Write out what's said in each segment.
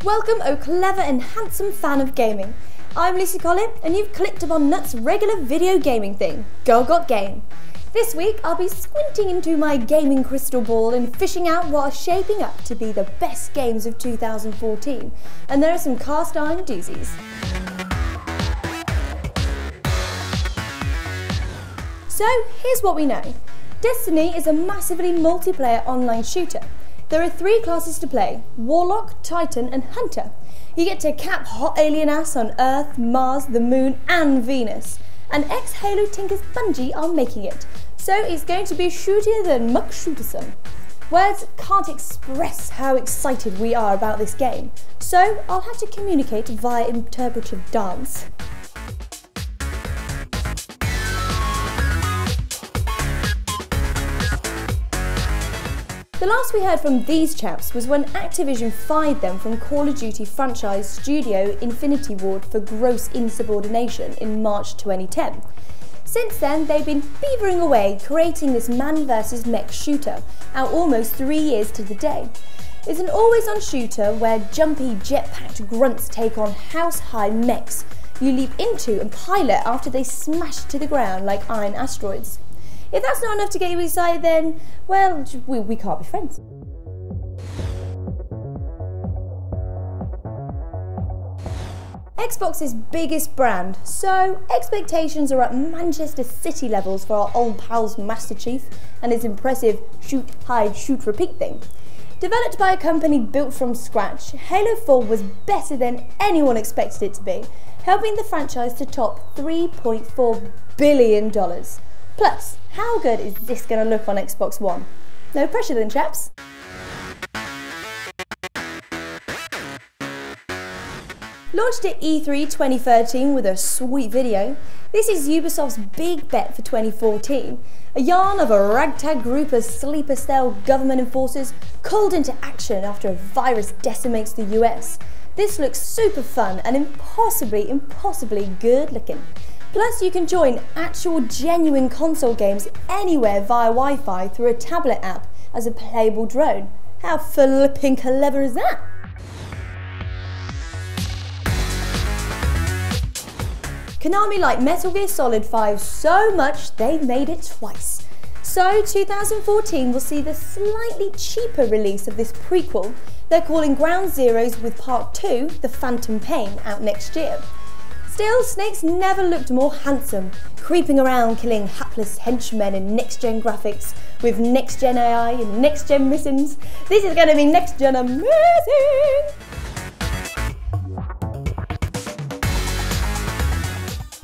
Welcome, oh clever and handsome fan of gaming. I'm Lucy Collin, and you've clicked upon Nut's regular video gaming thing, Go Got Game. This week I'll be squinting into my gaming crystal ball and fishing out what are shaping up to be the best games of 2014, and there are some cast iron doozies. So here's what we know. Destiny is a massively multiplayer online shooter. There are 3 classes to play: Warlock, Titan and Hunter. You get to cap hot alien ass on Earth, Mars, the Moon and Venus. And ex-Halo Tinkers Bungie are making it, so it's going to be shootier than Muck Shooterson. Words can't express how excited we are about this game, so I'll have to communicate via interpretive dance. The last we heard from these chaps was when Activision fired them from Call of Duty franchise studio Infinity Ward for gross insubordination in March 2010. Since then, they've been beavering away creating this man versus mech shooter, out almost 3 years to the day. It's an always-on shooter where jumpy, jet-packed grunts take on house-high mechs you leap into and pilot after they smash to the ground like iron asteroids. If that's not enough to get you excited, then, well, we can't be friends. Xbox's biggest brand, so expectations are at Manchester City levels for our old pal's Master Chief and his impressive shoot, hide, shoot, repeat thing. Developed by a company built from scratch, Halo 4 was better than anyone expected it to be, helping the franchise to top $3.4 billion. Plus, how good is this going to look on Xbox One? No pressure then, chaps. Launched at E3 2013 with a sweet video, this is Ubisoft's big bet for 2014. A yarn of a ragtag group of sleeper cell government enforcers called into action after a virus decimates the US. This looks super fun and impossibly good looking. Plus, you can join actual genuine console games anywhere via Wi-Fi through a tablet app as a playable drone. How flipping clever is that? Konami like Metal Gear Solid 5 so much they've made it twice. So 2014 will see the slightly cheaper release of this prequel they're calling Ground Zeroes, with Part 2, The Phantom Pain, out next year. Still, Snake's never looked more handsome, creeping around killing hapless henchmen in next-gen graphics with next-gen AI and next-gen missions. This is going to be next-gen amazing!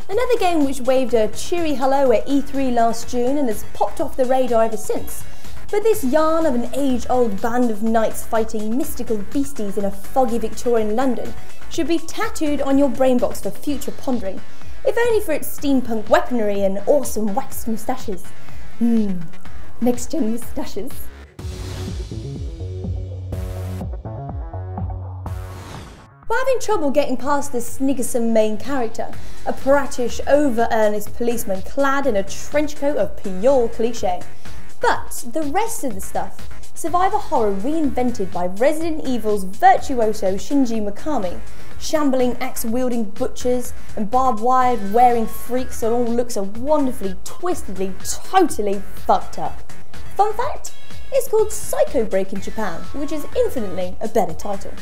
Another game which waved a cheery hello at E3 last June and has popped off the radar ever since. But this yarn of an age-old band of knights fighting mystical beasties in a foggy Victorian London should be tattooed on your brainbox for future pondering, if only for its steampunk weaponry and awesome waxed moustaches. Next-gen moustaches. We're having trouble getting past the sniggersome main character, a prattish, over-earnest policeman clad in a trench coat of pure cliché. But the rest of the stuff, survivor horror reinvented by Resident Evil's virtuoso Shinji Mikami, shambling axe-wielding butchers and barbed wire-wearing freaks that all look so wonderfully, twistedly, totally fucked up. Fun fact? It's called Psycho Break in Japan, which is infinitely a better title.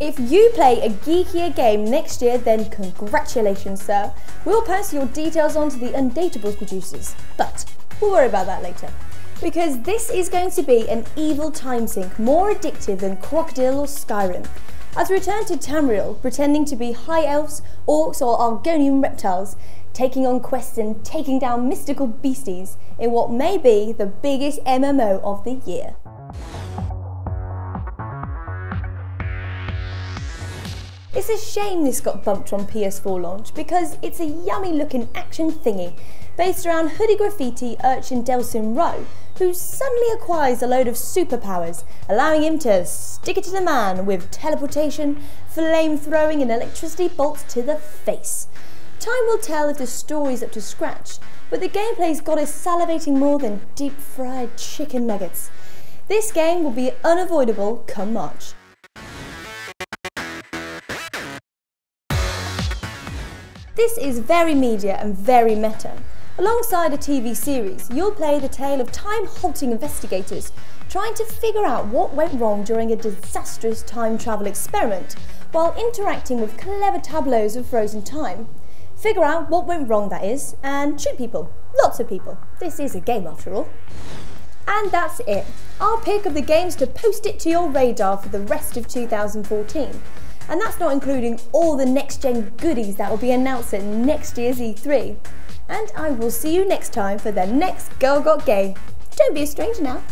If you play a geekier game next year, then congratulations, sir. We'll pass your details on to the Undateables producers, but we'll worry about that later. Because this is going to be an evil time sink more addictive than Crocodile or Skyrim. As we return to Tamriel, pretending to be high elves, orcs or Argonian reptiles, taking on quests and taking down mystical beasties in what may be the biggest MMO of the year. It's a shame this got bumped on PS4 launch because it's a yummy looking action thingy based around hoodie graffiti urchin Delsin Rowe, who suddenly acquires a load of superpowers, allowing him to stick it to the man with teleportation, flame throwing and electricity bolts to the face. Time will tell if the story's up to scratch, but the gameplay's got us salivating more than deep fried chicken nuggets. This game will be unavoidable come March. This is very media and very meta. Alongside a TV series, you'll play the tale of time-halting investigators trying to figure out what went wrong during a disastrous time travel experiment, while interacting with clever tableaus of frozen time. Figure out what went wrong, that is, and shoot people. Lots of people. This is a game after all. And that's it. Our pick of the games to post it to your radar for the rest of 2014. And that's not including all the next-gen goodies that will be announced at next year's E3. And I will see you next time for the next Girl Got Game. Don't be a stranger now.